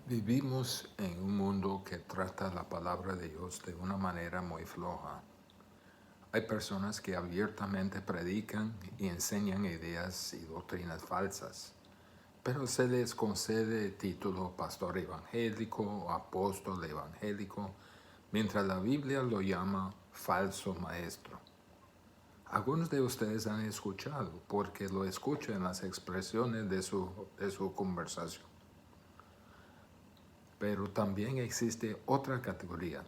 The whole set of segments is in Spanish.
Vivimos en un mundo que trata la palabra de Dios de una manera muy floja. Hay personas que abiertamente predican y enseñan ideas y doctrinas falsas, pero se les concede el título pastor evangélico o apóstol evangélico, mientras la Biblia lo llama falso maestro. Algunos de ustedes han escuchado porque lo escuchan en las expresiones de su conversación. Pero también existe otra categoría.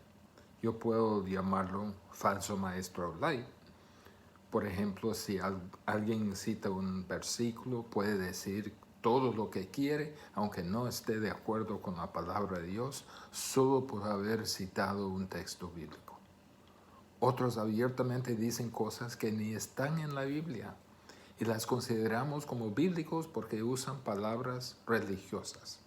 Yo puedo llamarlo falso maestro light. Por ejemplo, si alguien cita un versículo, puede decir todo lo que quiere, aunque no esté de acuerdo con la palabra de Dios, solo por haber citado un texto bíblico. Otros abiertamente dicen cosas que ni están en la Biblia y las consideramos como bíblicos porque usan palabras religiosas.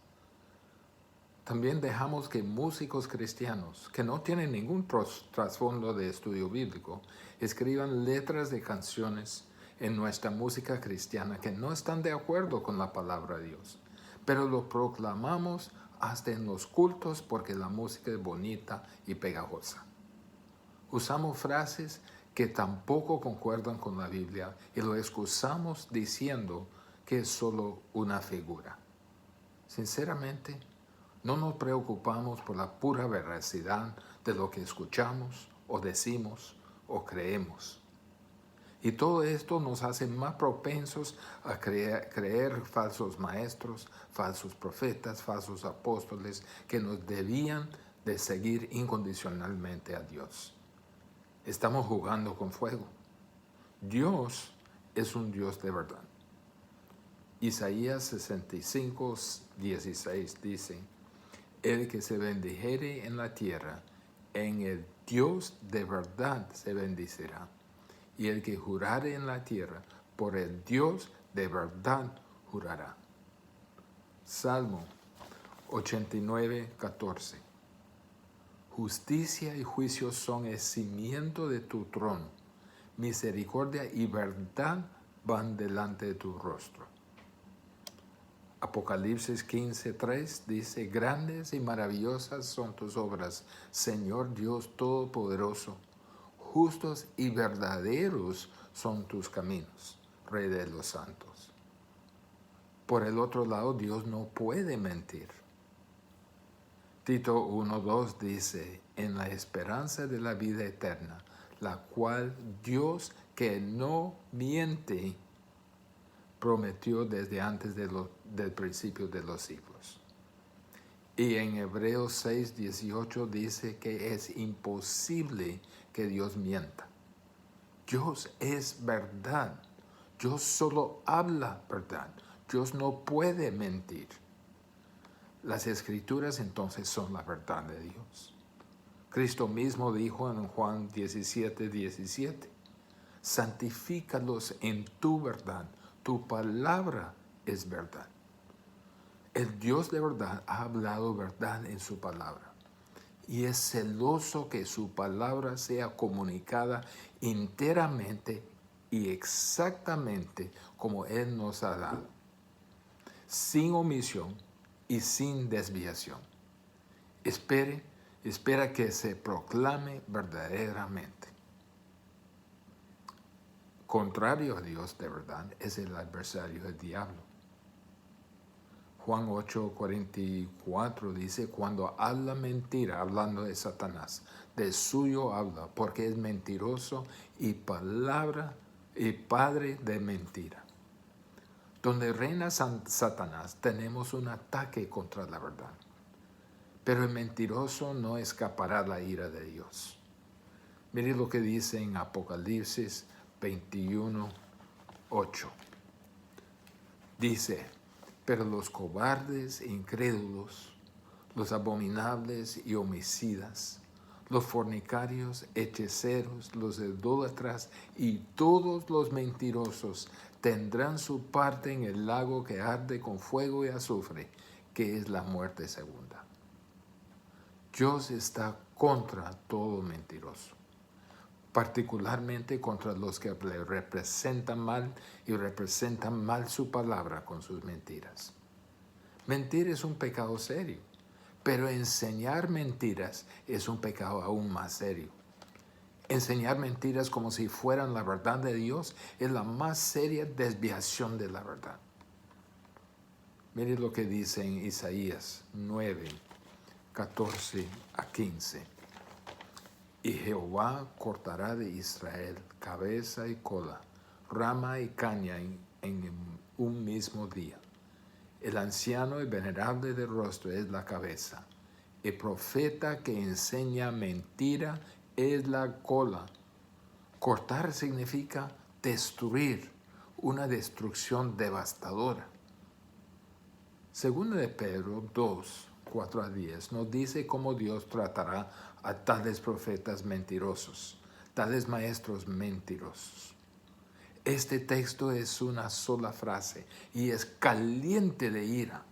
También dejamos que músicos cristianos, que no tienen ningún trasfondo de estudio bíblico, escriban letras de canciones en nuestra música cristiana que no están de acuerdo con la palabra de Dios. Pero lo proclamamos hasta en los cultos porque la música es bonita y pegajosa. Usamos frases que tampoco concuerdan con la Biblia y lo excusamos diciendo que es solo una figura. Sinceramente, no nos preocupamos por la pura veracidad de lo que escuchamos o decimos o creemos. Y todo esto nos hace más propensos a creer falsos maestros, falsos profetas, falsos apóstoles que nos debían de seguir incondicionalmente a Dios. Estamos jugando con fuego. Dios es un Dios de verdad. Isaías 65, 16 dice: el que se bendijere en la tierra, en el Dios de verdad se bendecirá. Y el que jurare en la tierra, por el Dios de verdad jurará. Salmo 89, 14. Justicia y juicio son el cimiento de tu trono. Misericordia y verdad van delante de tu rostro. Apocalipsis 15:3 dice: grandes y maravillosas son tus obras, Señor Dios Todopoderoso. Justos y verdaderos son tus caminos, Rey de los santos. Por el otro lado, Dios no puede mentir. Tito 1:2 dice: en la esperanza de la vida eterna, la cual Dios, que no miente, prometió desde antes del principio de los siglos. Y en Hebreos 6:18 dice que es imposible que Dios mienta. Dios es verdad. Dios solo habla verdad. Dios no puede mentir. Las Escrituras entonces son la verdad de Dios. Cristo mismo dijo en Juan 17:17: santifícalos en tu verdad. Tu palabra es verdad. El Dios de verdad ha hablado verdad en su palabra y es celoso que su palabra sea comunicada enteramente y exactamente como Él nos ha dado, sin omisión y sin desviación. Espera que se proclame verdaderamente. Contrario a Dios de verdad es el adversario, el diablo. Juan 8:44 dice: cuando habla mentira, hablando de Satanás, de suyo habla, porque es mentiroso y padre de mentira. Donde reina Satanás, tenemos un ataque contra la verdad. Pero el mentiroso no escapará la ira de Dios. Mire lo que dice en Apocalipsis 21:8. Dice: pero los cobardes e incrédulos, los abominables y homicidas, los fornicarios, hechiceros, los idólatras y todos los mentirosos tendrán su parte en el lago que arde con fuego y azufre, que es la muerte segunda. Dios está contra todo mentiroso, particularmente contra los que le representan mal y representan mal su palabra con sus mentiras. Mentir es un pecado serio Pero enseñar mentiras es un pecado aún más serio. Enseñar mentiras como si fueran la verdad de Dios es la más seria desviación de la verdad. Mire lo que dice en Isaías 9, 14 a 15. Y Jehová cortará de Israel cabeza y cola, rama y caña en un mismo día. El anciano y venerable de rostro es la cabeza. El profeta que enseña mentira es la cola. Cortar significa destruir, una destrucción devastadora. Segunda de Pedro 2, 4 a 10 nos dice cómo Dios tratará a tales profetas mentirosos, tales maestros mentirosos. Este texto es una sola frase y es caliente de ira.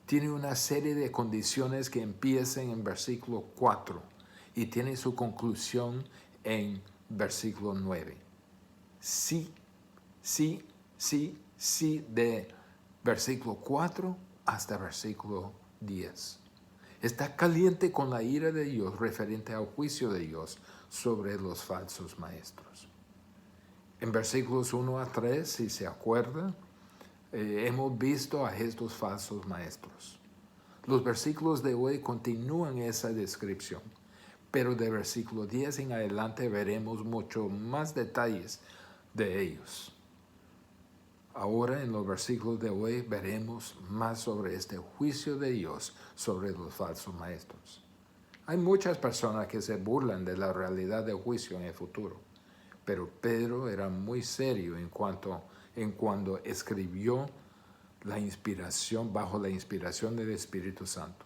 Tiene una serie de condiciones que empiezan en versículo 4 y tiene su conclusión en versículo 9. Sí, sí, sí, sí, de versículo 4 hasta versículo 10. Está caliente con la ira de Dios referente al juicio de Dios sobre los falsos maestros. En versículos 1 a 3, si se acuerdan, hemos visto a estos falsos maestros. Los versículos de hoy continúan esa descripción, pero de versículo 10 en adelante veremos mucho más detalles de ellos. Ahora en los versículos de hoy veremos más sobre este juicio de Dios sobre los falsos maestros. Hay muchas personas que se burlan de la realidad del juicio en el futuro, pero Pedro era muy serio en cuando escribió bajo la inspiración del Espíritu Santo.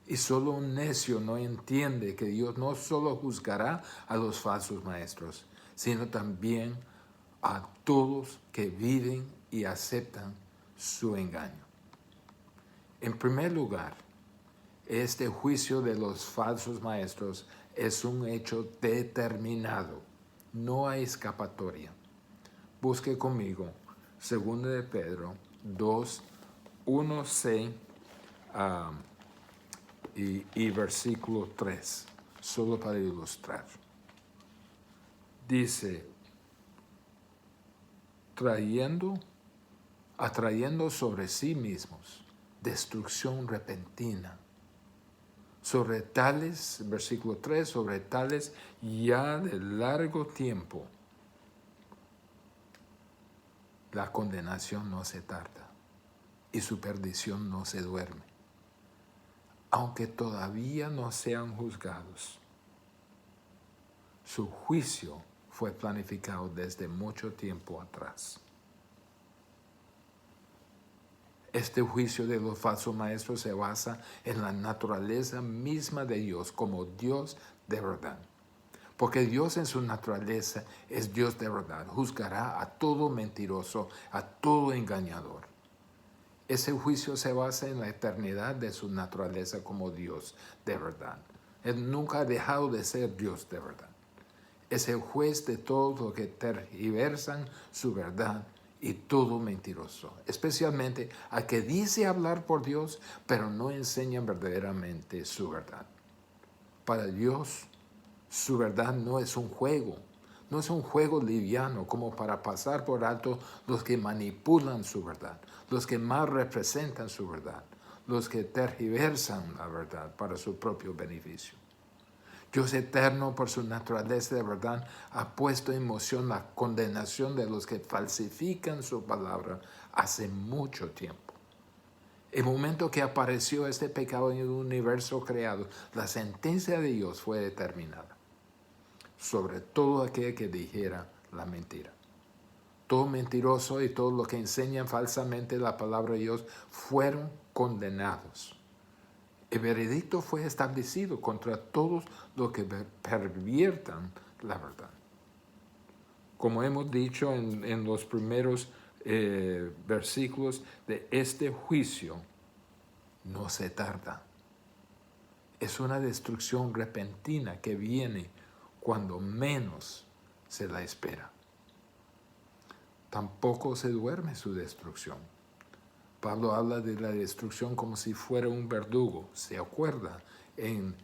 Y solo un necio no entiende que Dios no solo juzgará a los falsos maestros, sino también a todos que viven y aceptan su engaño. En primer lugar, este juicio de los falsos maestros es un hecho determinado. No hay escapatoria. Busque conmigo 2 de Pedro 2, 1c y versículo 3, solo para ilustrar. Dice, atrayendo sobre sí mismos destrucción repentina. Sobre tales, versículo 3, sobre tales ya de largo tiempo, la condenación no se tarda y su perdición no se duerme, aunque todavía no sean juzgados. Su juicio fue planificado desde mucho tiempo atrás. Este juicio de los falsos maestros se basa en la naturaleza misma de Dios como Dios de verdad. Porque Dios en su naturaleza es Dios de verdad. Juzgará a todo mentiroso, a todo engañador. Ese juicio se basa en la eternidad de su naturaleza como Dios de verdad. Él nunca ha dejado de ser Dios de verdad. Es el juez de todo lo que tergiversan su verdad y todo mentiroso, especialmente a que dice hablar por Dios, pero no enseñan verdaderamente su verdad. Para Dios, su verdad no es un juego liviano como para pasar por alto los que manipulan su verdad, los que mal representan su verdad, los que tergiversan la verdad para su propio beneficio. Dios eterno, por su naturaleza de verdad, ha puesto en moción la condenación de los que falsifican su palabra hace mucho tiempo. El momento que apareció este pecado en el universo creado, la sentencia de Dios fue determinada sobre todo aquel que dijera la mentira. Todo mentiroso y todo lo que enseñan falsamente la palabra de Dios fueron condenados. El veredicto fue establecido contra todos los que perviertan la verdad. Como hemos dicho en los primeros versículos de este juicio, no se tarda. Es una destrucción repentina que viene cuando menos se la espera. Tampoco se duerme su destrucción. Pablo habla de la destrucción como si fuera un verdugo. ¿Se acuerda? En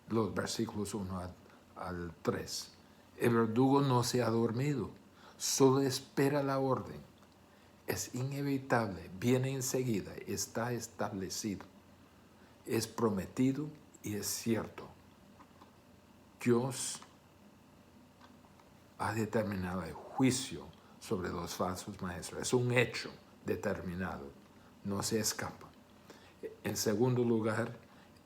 los versículos 1 al 3. El verdugo no se ha dormido, solo espera la orden. Es inevitable, viene enseguida, está establecido, es prometido y es cierto. Dios ha determinado el juicio sobre los falsos maestros. Es un hecho determinado, no se escapa. En segundo lugar,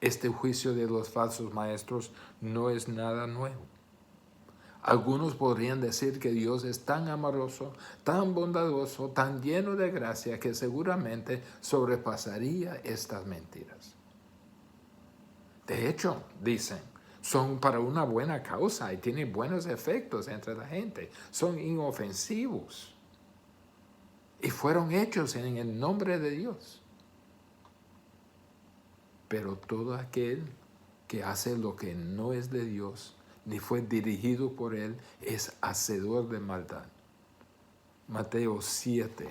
este juicio de los falsos maestros no es nada nuevo. Algunos podrían decir que Dios es tan amoroso, tan bondadoso, tan lleno de gracia que seguramente sobrepasaría estas mentiras. De hecho, dicen, son para una buena causa y tienen buenos efectos entre la gente. Son inofensivos y fueron hechos en el nombre de Dios. Pero todo aquel que hace lo que no es de Dios, ni fue dirigido por Él, es hacedor de maldad. Mateo 7,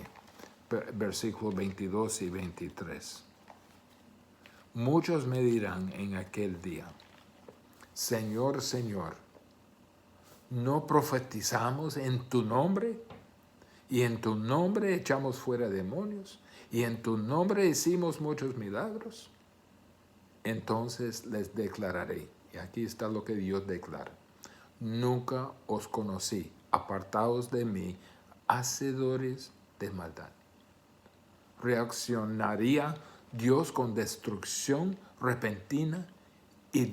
versículos 22 y 23. Muchos me dirán en aquel día, Señor, Señor, ¿no profetizamos en tu nombre? Y en tu nombre echamos fuera demonios, y en tu nombre hicimos muchos milagros. Entonces les declararé, y aquí está lo que Dios declara, nunca os conocí, apartaos de mí, hacedores de maldad. ¿Reaccionaría Dios con destrucción repentina y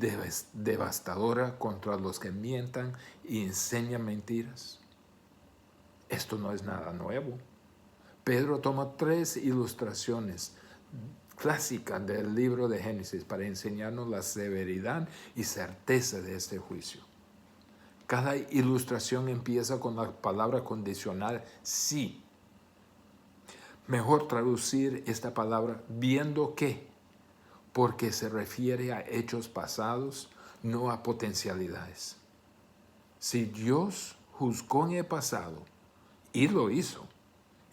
devastadora contra los que mientan y enseñan mentiras? Esto no es nada nuevo. Pedro toma 3 ilustraciones clásicas del libro de Génesis para enseñarnos la severidad y certeza de este juicio. Cada ilustración empieza con la palabra condicional sí. Mejor traducir esta palabra viendo que, porque se refiere a hechos pasados, no a potencialidades. Si Dios juzgó en el pasado y lo hizo,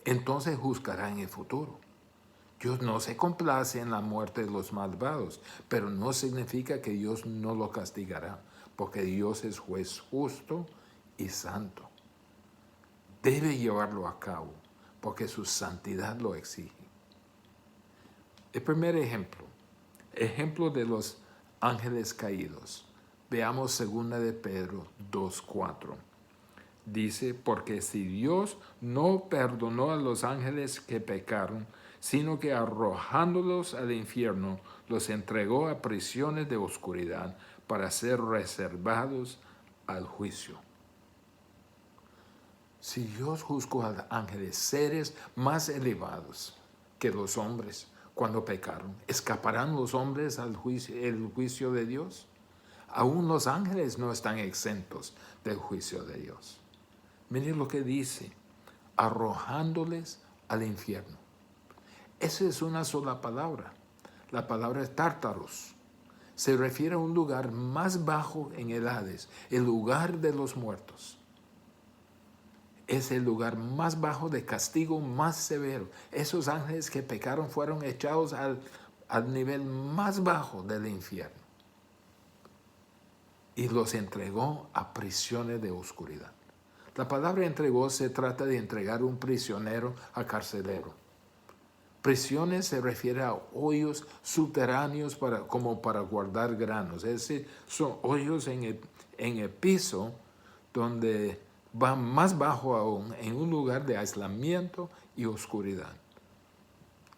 entonces juzgará en el futuro. Dios no se complace en la muerte de los malvados, pero no significa que Dios no lo castigará, porque Dios es juez justo y santo. Debe llevarlo a cabo, porque su santidad lo exige. El primer ejemplo de los ángeles caídos. Veamos 2 de Pedro 2:4. Dice, porque si Dios no perdonó a los ángeles que pecaron, sino que arrojándolos al infierno, los entregó a prisiones de oscuridad para ser reservados al juicio. Si Dios juzgó a ángeles, seres más elevados que los hombres, cuando pecaron, ¿escaparán los hombres al juicio de Dios? Aún los ángeles no están exentos del juicio de Dios. Miren lo que dice, arrojándoles al infierno. Esa es una sola palabra. La palabra es tártaros. Se refiere a un lugar más bajo en el Hades, el lugar de los muertos. Es el lugar más bajo de castigo más severo. Esos ángeles que pecaron fueron echados al nivel más bajo del infierno. Y los entregó a prisiones de oscuridad. La palabra entregó se trata de entregar un prisionero al carcelero. Prisiones se refiere a hoyos subterráneos como para guardar granos. Es decir, son hoyos en el piso donde van más bajo aún, en un lugar de aislamiento y oscuridad.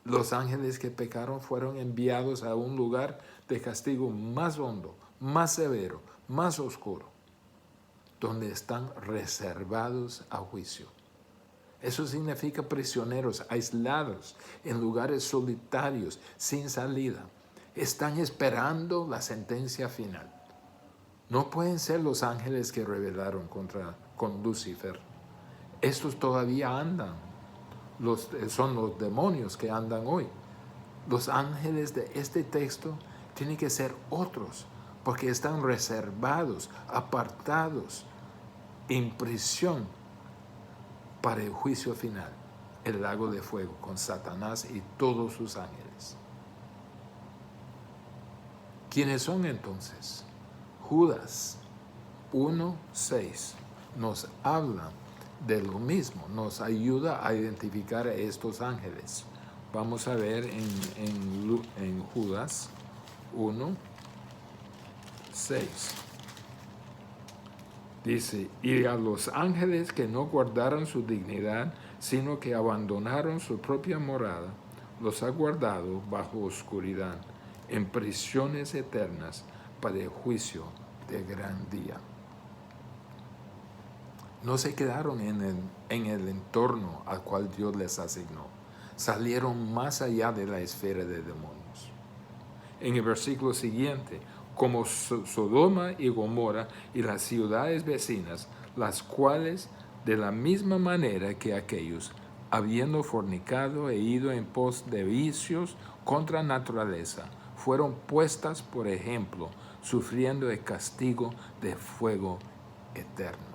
Los ángeles que pecaron fueron enviados a un lugar de castigo más hondo, más severo, más oscuro, donde están reservados a juicio. Eso significa prisioneros, aislados, en lugares solitarios, sin salida. Están esperando la sentencia final. No pueden ser los ángeles que rebelaron con Lucifer. Estos todavía andan. Son los demonios que andan hoy. Los ángeles de este texto tienen que ser otros, porque están reservados, apartados, en prisión para el juicio final. el lago de fuego con Satanás y todos sus ángeles. ¿Quiénes son entonces? Judas 1:6 nos habla de lo mismo, nos ayuda a identificar a estos ángeles. Vamos a ver en Judas 1:6. Dice, y a los ángeles que no guardaron su dignidad, sino que abandonaron su propia morada, los ha guardado bajo oscuridad, en prisiones eternas para el juicio de gran día. No se quedaron en el entorno al cual Dios les asignó. Salieron más allá de la esfera de demonios. En el versículo siguiente, como Sodoma y Gomorra y las ciudades vecinas, las cuales de la misma manera que aquellos, habiendo fornicado e ido en pos de vicios contra naturaleza, fueron puestas por ejemplo, sufriendo el castigo de fuego eterno.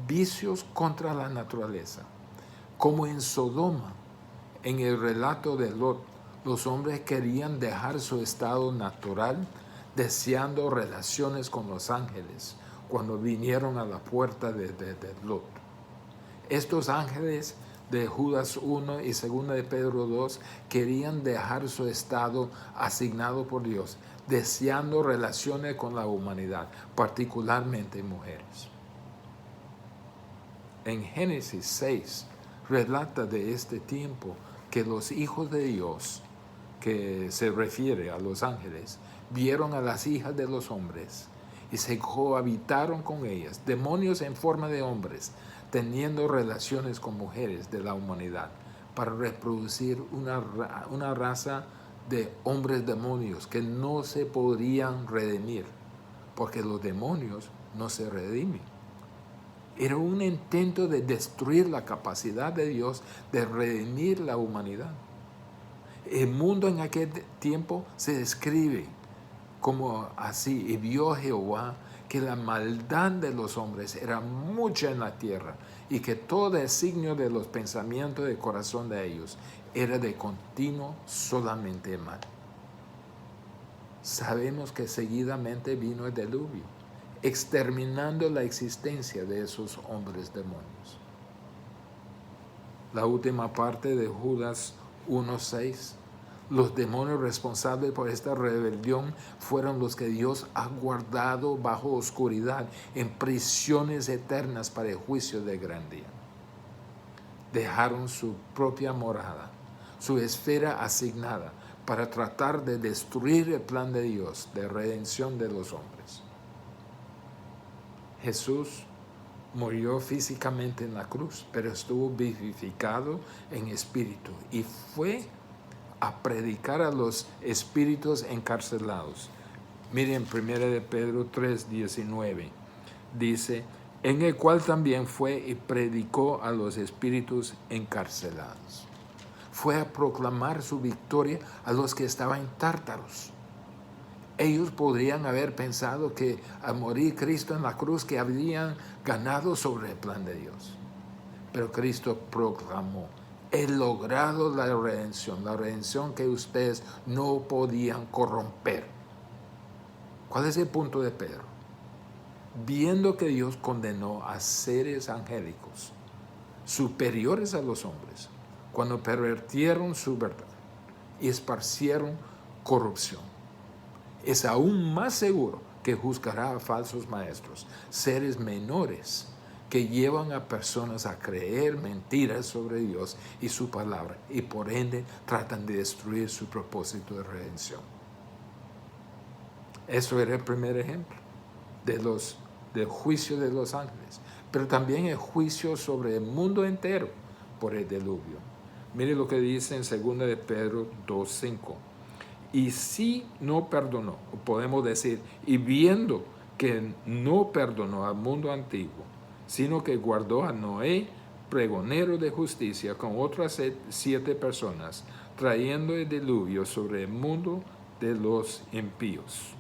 Vicios contra la naturaleza, como en Sodoma, en el relato de Lot, los hombres querían dejar su estado natural, deseando relaciones con los ángeles, cuando vinieron a la puerta de Lot. Estos ángeles de Judas 1 y 2 de Pedro 2 querían dejar su estado asignado por Dios, deseando relaciones con la humanidad, particularmente mujeres. En Génesis 6 relata de este tiempo que los hijos de Dios, que se refiere a los ángeles, vieron a las hijas de los hombres y se cohabitaron con ellas, demonios en forma de hombres, teniendo relaciones con mujeres de la humanidad, para reproducir una raza de hombres demonios que no se podrían redimir, porque los demonios no se redimen. Era un intento de destruir la capacidad de Dios de redimir la humanidad. El mundo en aquel tiempo se describe como así, y vio Jehová que la maldad de los hombres era mucha en la tierra y que todo designio de los pensamientos del corazón de ellos era de continuo solamente mal. Sabemos que seguidamente vino el diluvio, exterminando la existencia de esos hombres demonios. La última parte de Judas 1:6, los demonios responsables por esta rebelión fueron los que Dios ha guardado bajo oscuridad en prisiones eternas para el juicio de gran día. Dejaron su propia morada, su esfera asignada, para tratar de destruir el plan de Dios de redención de los hombres. Jesús murió físicamente en la cruz, pero estuvo vivificado en espíritu y fue a predicar a los espíritus encarcelados. Miren, 1 de Pedro 3:19, dice, en el cual también fue y predicó a los espíritus encarcelados. Fue a proclamar su victoria a los que estaban tártaros. Ellos podrían haber pensado que al morir Cristo en la cruz que habían ganado sobre el plan de Dios. Pero Cristo proclamó, he logrado la redención que ustedes no podían corromper. ¿Cuál es el punto de Pedro? Viendo que Dios condenó a seres angélicos superiores a los hombres, cuando pervertieron su verdad y esparcieron corrupción, es aún más seguro que juzgará a falsos maestros, seres menores que llevan a personas a creer mentiras sobre Dios y su palabra, y por ende tratan de destruir su propósito de redención. Eso era el primer ejemplo del juicio de los ángeles, pero también el juicio sobre el mundo entero por el diluvio. Mire lo que dice en 2 de Pedro 2:5. Y si no perdonó, podemos decir, y viendo que no perdonó al mundo antiguo, sino que guardó a Noé, pregonero de justicia, con otras 7 personas, trayendo el diluvio sobre el mundo de los impíos.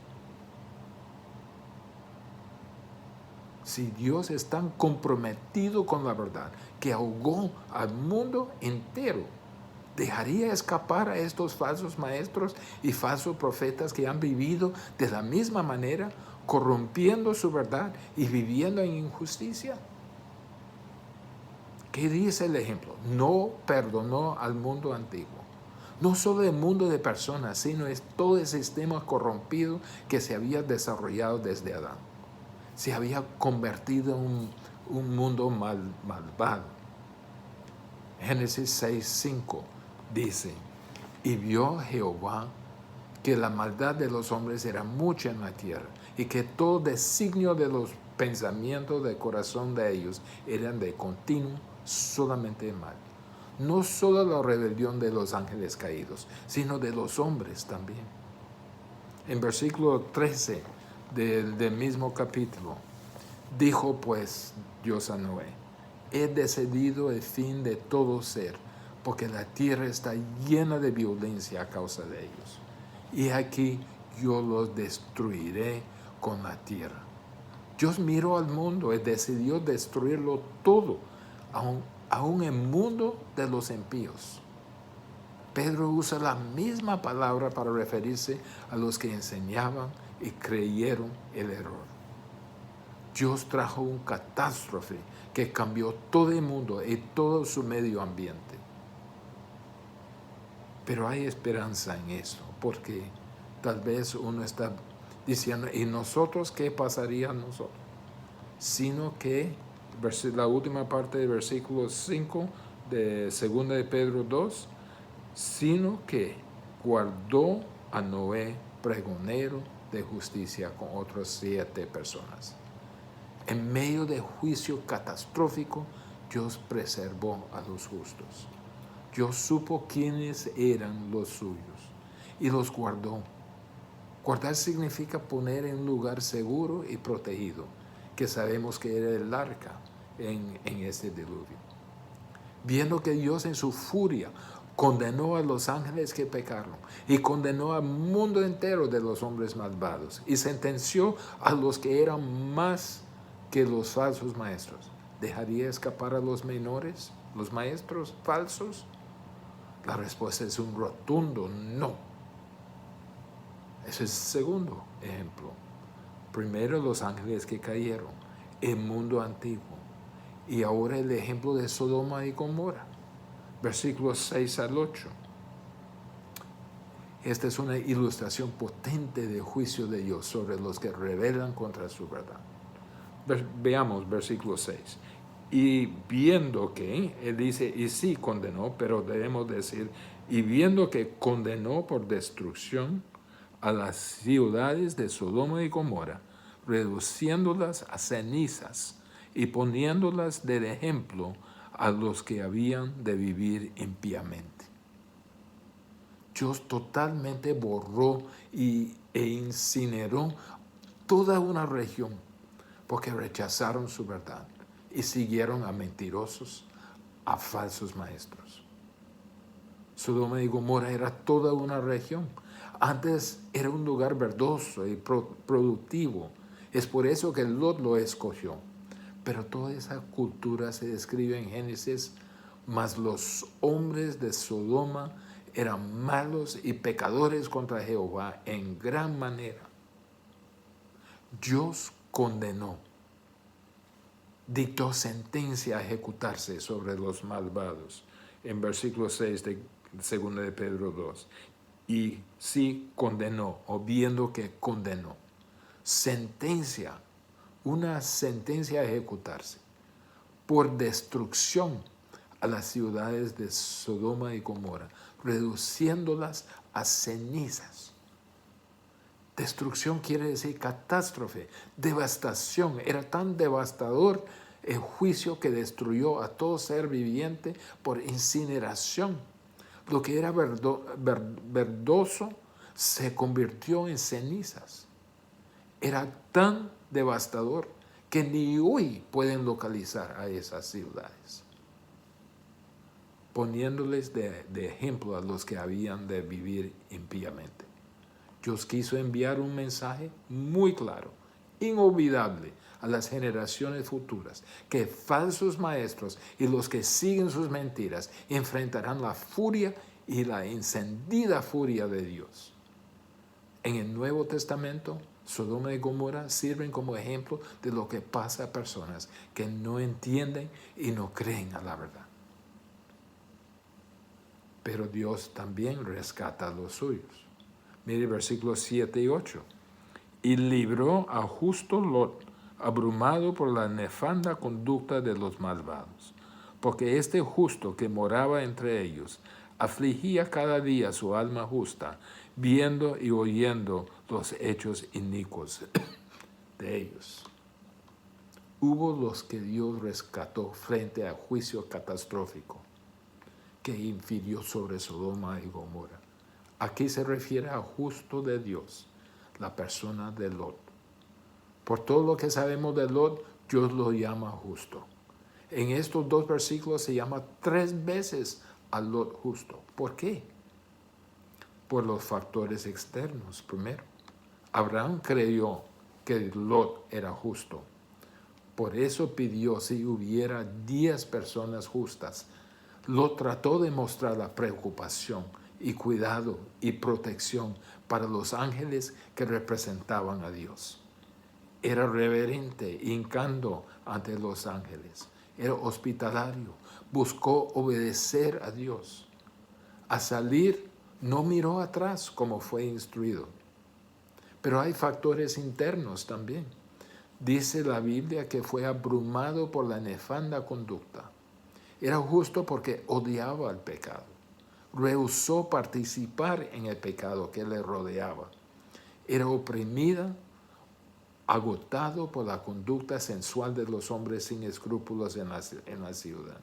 Si Dios es tan comprometido con la verdad que ahogó al mundo entero, ¿dejaría escapar a estos falsos maestros y falsos profetas que han vivido de la misma manera, corrompiendo su verdad y viviendo en injusticia? ¿Qué dice el ejemplo? No perdonó al mundo antiguo. No solo el mundo de personas, sino es todo el sistema corrompido que se había desarrollado desde Adán. Se había convertido en un mundo malvado. Génesis 6:5 dice, y vio Jehová que la maldad de los hombres era mucha en la tierra, y que todo designio de los pensamientos del corazón de ellos eran de continuo solamente mal. No solo la rebelión de los ángeles caídos, sino de los hombres también. En versículo 13 del mismo capítulo, dijo pues Dios a Noé, he decidido el fin de todo ser, porque la tierra está llena de violencia a causa de ellos. Y aquí yo los destruiré con la tierra. Dios miró al mundo y decidió destruirlo todo, aún el mundo de los impíos. Pedro usa la misma palabra para referirse a los que enseñaban y creyeron el error. Dios trajo una catástrofe que cambió todo el mundo y todo su medio ambiente. Pero hay esperanza en eso, porque tal vez uno está diciendo, ¿y nosotros qué pasaría a nosotros? Sino que la última parte del versículo 5 de 2 de Pedro 2, sino que guardó a Noé pregonero de justicia con otras 7 personas. En medio de juicio catastrófico, Dios preservó a los justos. Dios supo quiénes eran los suyos y los guardó. Guardar significa poner en un lugar seguro y protegido, que sabemos que era el arca en este diluvio. Viendo que Dios en su furia condenó a los ángeles que pecaron y condenó al mundo entero de los hombres malvados y sentenció a los que eran más que los falsos maestros, ¿dejaría escapar a los menores, los maestros falsos? La respuesta es un rotundo no. Ese es el segundo ejemplo. Primero los ángeles que cayeron, el mundo antiguo, y ahora el ejemplo de Sodoma y Gomorra, versículos 6 al 8. Esta es una ilustración potente del juicio de Dios sobre los que rebelan contra su verdad. Veamos versículo 6. Y viendo que, él dice, y sí condenó, pero debemos decir, y viendo que condenó por destrucción a las ciudades de Sodoma y Gomorra, reduciéndolas a cenizas y poniéndolas de ejemplo a los que habían de vivir impíamente. Dios totalmente borró e incineró toda una región porque rechazaron su verdad y siguieron a mentirosos, a falsos maestros. Sodoma y Gomorra era toda una región. Antes era un lugar verdoso y productivo. Es por eso que Lot lo escogió. Pero toda esa cultura se describe en Génesis, mas los hombres de Sodoma eran malos y pecadores contra Jehová en gran manera. Dios condenó, dictó sentencia a ejecutarse sobre los malvados, en versículo 6 de 2 de Pedro 2. Y sí condenó, o viendo que condenó. Sentencia, una sentencia a ejecutarse por destrucción a las ciudades de Sodoma y Gomorra, reduciéndolas a cenizas. Destrucción quiere decir catástrofe, devastación. Era tan devastador el juicio que destruyó a todo ser viviente por incineración. Lo que era verdoso se convirtió en cenizas. Era tan devastador que ni hoy pueden localizar a esas ciudades, poniéndoles de ejemplo a los que habían de vivir impíamente. Dios quiso enviar un mensaje muy claro inolvidable a las generaciones futuras, que falsos maestros y los que siguen sus mentiras enfrentarán la furia y la encendida furia de Dios. En el Nuevo Testamento, Sodoma y Gomorra sirven como ejemplo de lo que pasa a personas que no entienden y no creen a la verdad. Pero Dios también rescata a los suyos. Mire versículos 7 y 8. Y libró a justo Lot, abrumado por la nefanda conducta de los malvados, porque este justo que moraba entre ellos afligía cada día su alma justa, viendo y oyendo los hechos inicuos de ellos. Hubo los que Dios rescató frente al juicio catastrófico que infirió sobre Sodoma y Gomorra. Aquí se refiere al justo de Dios, la persona de Lot. Por todo lo que sabemos de Lot, Dios lo llama justo. En estos 2 versículos se llama 3 veces a Lot justo. ¿Por qué? Por los factores externos. Primero, Abraham creyó que Lot era justo. Por eso pidió si hubiera 10 personas justas. Lot trató de mostrar la preocupación y cuidado y protección para los ángeles que representaban a Dios. Era reverente, hincando ante los ángeles. Era hospitalario. Buscó obedecer a Dios. A salir, no miró atrás como fue instruido. Pero hay factores internos también. Dice la Biblia que fue abrumado por la nefanda conducta. Era justo porque odiaba el pecado. Rehusó participar en el pecado que le rodeaba. Era oprimida, agotado por la conducta sensual de los hombres sin escrúpulos en la ciudad.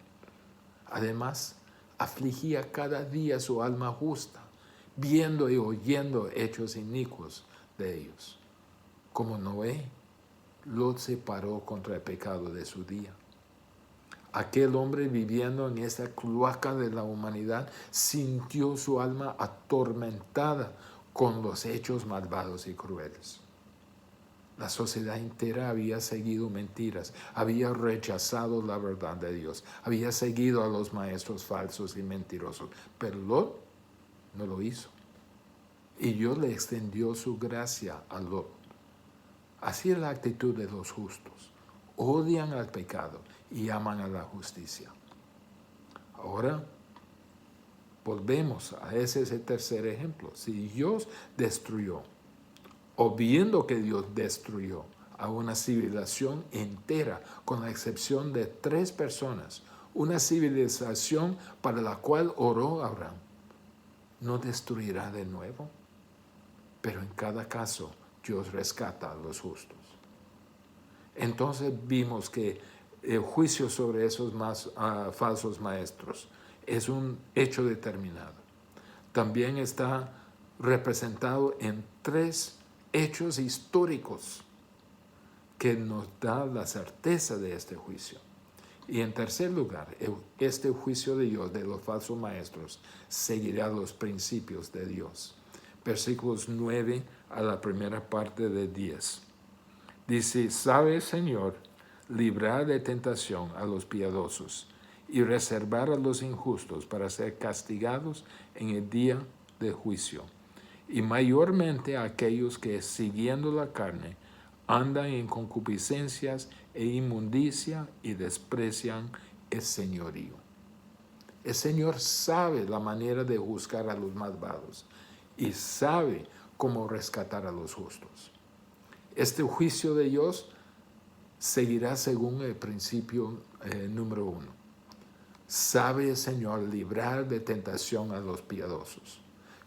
Además, afligía cada día su alma justa, viendo y oyendo hechos inicuos de ellos. Como Noé, Lot se paró contra el pecado de su día. Aquel hombre viviendo en esa cloaca de la humanidad sintió su alma atormentada con los hechos malvados y crueles. La sociedad entera había seguido mentiras, había rechazado la verdad de Dios, había seguido a los maestros falsos y mentirosos, pero Lot no lo hizo. Y Dios le extendió su gracia a Lot. Así es la actitud de los justos. Odian al pecado y aman a la justicia. Ahora, volvemos a ese tercer ejemplo. Si Dios destruyó, o viendo que Dios destruyó a una civilización entera, con la excepción de 3 personas, una civilización para la cual oró Abraham, ¿no destruirá de nuevo? Pero en cada caso, Dios rescata a los justos. Entonces vimos que el juicio sobre esos falsos maestros es un hecho determinado. También está representado en 3 hechos históricos que nos da la certeza de este juicio. Y en tercer lugar, este juicio de Dios de los falsos maestros seguirá los principios de Dios. Versículos 9 a la primera parte de 10. Dice, sabe, Señor, librar de tentación a los piadosos y reservar a los injustos para ser castigados en el día de juicio. Y mayormente a aquellos que, siguiendo la carne, andan en concupiscencias e inmundicia y desprecian el señorío. El Señor sabe la manera de juzgar a los malvados y sabe cómo rescatar a los justos. Este juicio de Dios seguirá según el principio número 1. Sabe el Señor librar de tentación a los piadosos.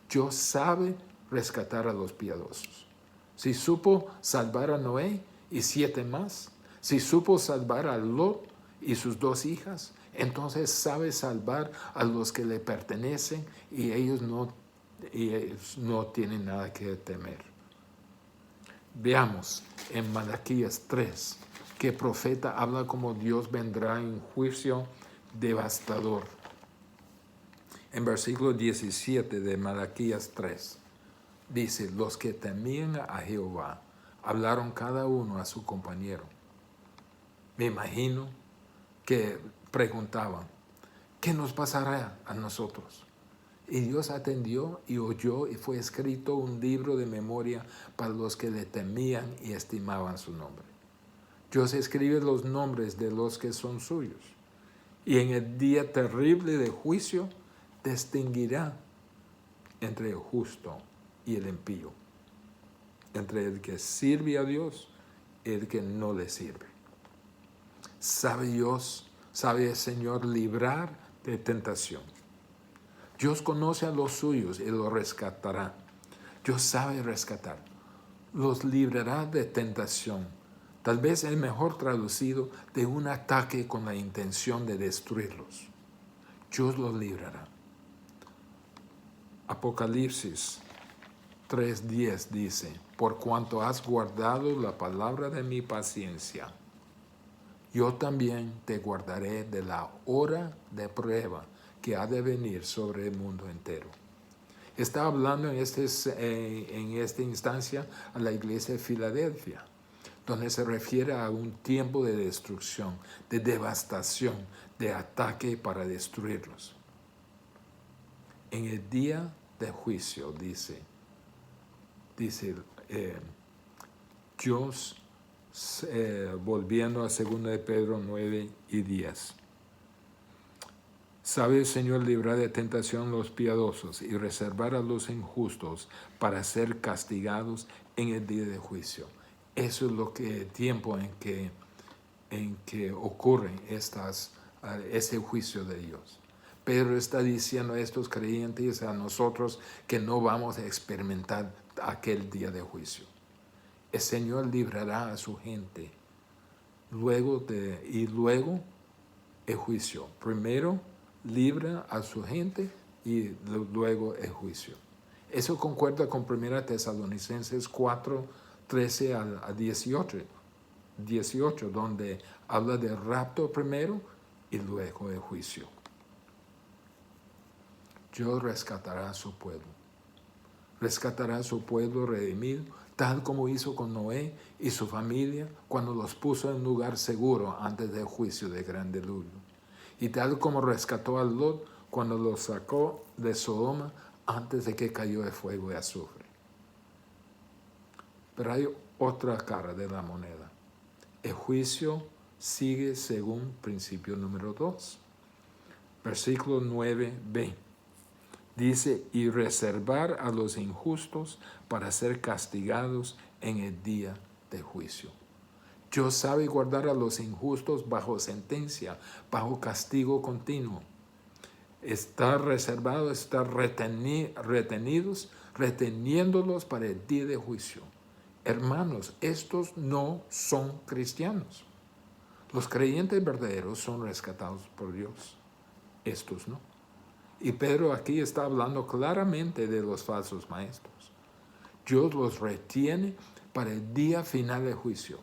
Dios sabe rescatar a los piadosos. Si supo salvar a Noé y 7 más, si supo salvar a Lot y sus 2 hijas, entonces sabe salvar a los que le pertenecen y ellos no tienen nada que temer. Veamos en Malaquías 3 que el profeta habla como Dios vendrá en juicio devastador. En versículo 17 de Malaquías 3 dice, los que temían a Jehová hablaron cada uno a su compañero. Me imagino que preguntaban, ¿qué nos pasará a nosotros? Y Dios atendió y oyó, y fue escrito un libro de memoria para los que le temían y estimaban su nombre. Dios escribe los nombres de los que son suyos, y en el día terrible de juicio distinguirá entre el justo y el impío, entre el que sirve a Dios y el que no le sirve. ¿Sabe Dios, sabe el Señor librar de tentación? Dios conoce a los suyos y los rescatará. Dios sabe rescatar. Los librará de tentación. Tal vez es mejor traducido de un ataque con la intención de destruirlos. Dios los librará. Apocalipsis 3:10 dice, por cuanto has guardado la palabra de mi paciencia, yo también te guardaré de la hora de prueba que ha de venir sobre el mundo entero. Está hablando en esta instancia a la iglesia de Filadelfia, donde se refiere a un tiempo de destrucción, de devastación, de ataque para destruirlos. En el día de juicio, dice Dios, volviendo a 2 de Pedro 9:10. Sabe el Señor librar de tentación a los piadosos y reservar a los injustos para ser castigados en el día de juicio. Eso es el tiempo en que ocurren ese juicio de Dios. Pedro está diciendo a estos creyentes, a nosotros, que no vamos a experimentar aquel día de juicio. El Señor librará a su gente luego el juicio. Primero libra a su gente y luego el juicio. Eso concuerda con 1 Tesalonicenses 4:13 a 18, donde habla del rapto primero y luego el juicio. Dios rescatará a su pueblo. Rescatará a su pueblo redimido, tal como hizo con Noé y su familia cuando los puso en lugar seguro antes del juicio de gran diluvio. Y tal como rescató a Lot cuando lo sacó de Sodoma antes de que cayó el fuego y azufre. Pero hay otra cara de la moneda. El juicio sigue según principio número 2. Versículo 9b. Dice, y reservar a los injustos para ser castigados en el día de juicio. Dios sabe guardar a los injustos bajo sentencia, bajo castigo continuo. Está reservado, está reteniéndolos para el día de juicio. Hermanos, estos no son cristianos. Los creyentes verdaderos son rescatados por Dios. Estos no. Y Pedro aquí está hablando claramente de los falsos maestros. Dios los retiene para el día final del juicio.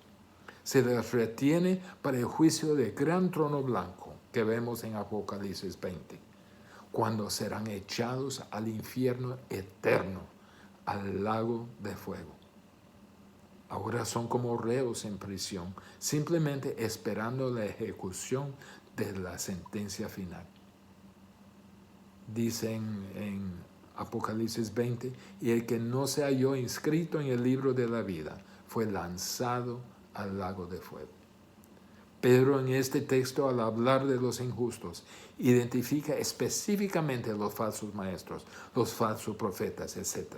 Se les retiene para el juicio del gran trono blanco que vemos en Apocalipsis 20, cuando serán echados al infierno eterno, al lago de fuego. Ahora son como reos en prisión, simplemente esperando la ejecución de la sentencia final. Dicen en Apocalipsis 20, y el que no se halló inscrito en el libro de la vida fue lanzado al lago de fuego. Pedro en este texto, al hablar de los injustos, identifica específicamente los falsos maestros, los falsos profetas, etc.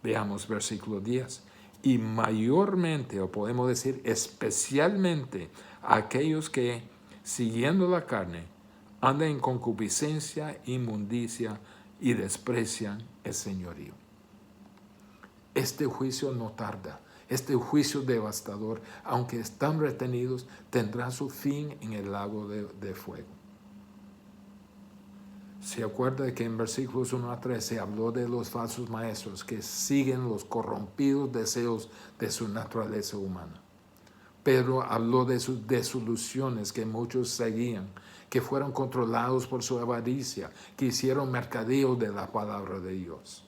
Veamos versículo 10. Y mayormente, o podemos decir especialmente, aquellos que, siguiendo la carne, andan en concupiscencia, inmundicia y desprecian el señorío. Este juicio no tarda. Este juicio devastador, aunque están retenidos, tendrá su fin en el lago de fuego. Se acuerda de que en versículos 1 a 3 se habló de los falsos maestros que siguen los corrompidos deseos de su naturaleza humana. Pedro habló de sus desilusiones que muchos seguían, que fueron controlados por su avaricia, que hicieron mercadeo de la palabra de Dios,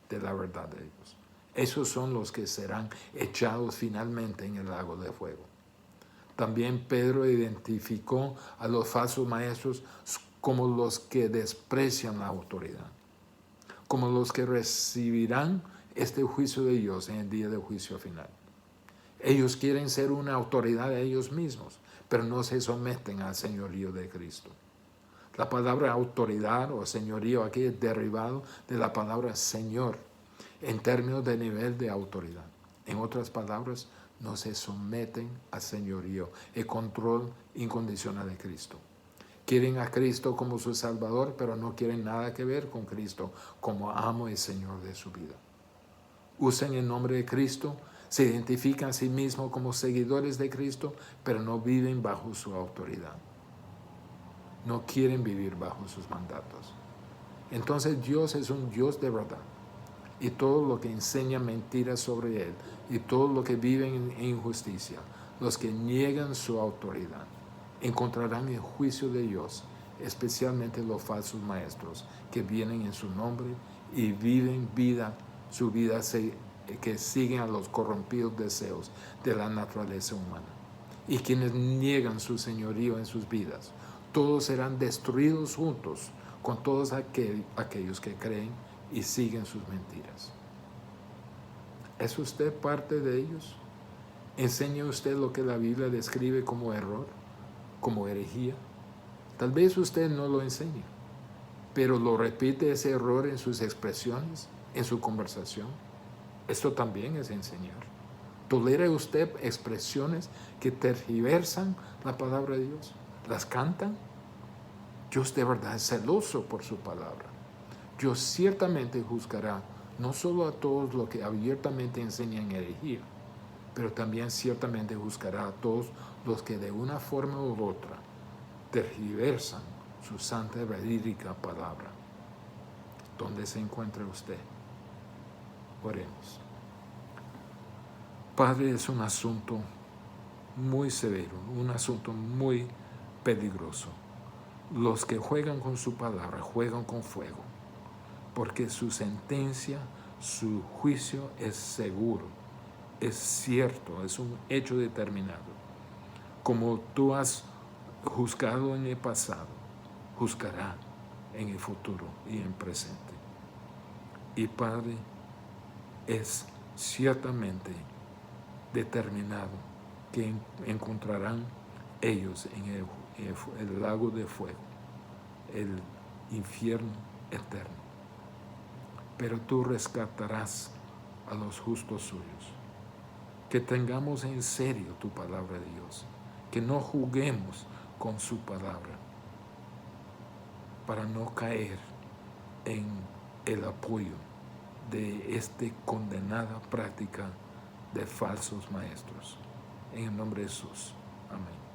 de la verdad de Dios. Esos son los que serán echados finalmente en el lago de fuego. También Pedro identificó a los falsos maestros como los que desprecian la autoridad, como los que recibirán este juicio de Dios en el día del juicio final. Ellos quieren ser una autoridad de ellos mismos, pero no se someten al señorío de Cristo. La palabra autoridad o señorío aquí es derivado de la palabra Señor, en términos de nivel de autoridad. En otras palabras, no se someten al señorío, el control incondicional de Cristo. Quieren a Cristo como su Salvador, pero no quieren nada que ver con Cristo como amo y Señor de su vida. Usan el nombre de Cristo, se identifican a sí mismos como seguidores de Cristo, pero no viven bajo su autoridad. No quieren vivir bajo sus mandatos. Entonces Dios es un Dios de verdad. Y todo lo que enseña mentiras sobre Él, y todo lo que viven en injusticia, los que niegan su autoridad, encontrarán el juicio de Dios, especialmente los falsos maestros que vienen en su nombre y viven su vida que siguen a los corrompidos deseos de la naturaleza humana. Y quienes niegan su señorío en sus vidas, todos serán destruidos juntos con todos aquellos que creen y siguen sus mentiras. ¿Es usted parte de ellos? ¿Enseña usted lo que la Biblia describe como error, como herejía? Tal vez usted no lo enseña, pero lo repite ese error en sus expresiones, en su conversación. Esto también es enseñar. ¿Tolera usted expresiones que tergiversan la palabra de Dios? ¿Las cantan? Dios de verdad es celoso por su palabra. Dios ciertamente juzgará no solo a todos los que abiertamente enseñan herejía, pero también ciertamente juzgará a todos los que de una forma u otra tergiversan su santa y verídica palabra. ¿Dónde se encuentra usted? Oremos. Padre, es un asunto muy severo, un asunto muy peligroso. Los que juegan con su palabra juegan con fuego, porque su sentencia, su juicio es seguro, es cierto, es un hecho determinado. Como tú has juzgado en el pasado, juzgará en el futuro y en el presente. Y Padre, es ciertamente determinado que encontrarán ellos en el lago de fuego, el infierno eterno. Pero tú rescatarás a los justos suyos. Que tengamos en serio tu palabra de Dios, que no juguemos con su palabra para no caer en el apoyo de esta condenada práctica de falsos maestros. En el nombre de Jesús. Amén.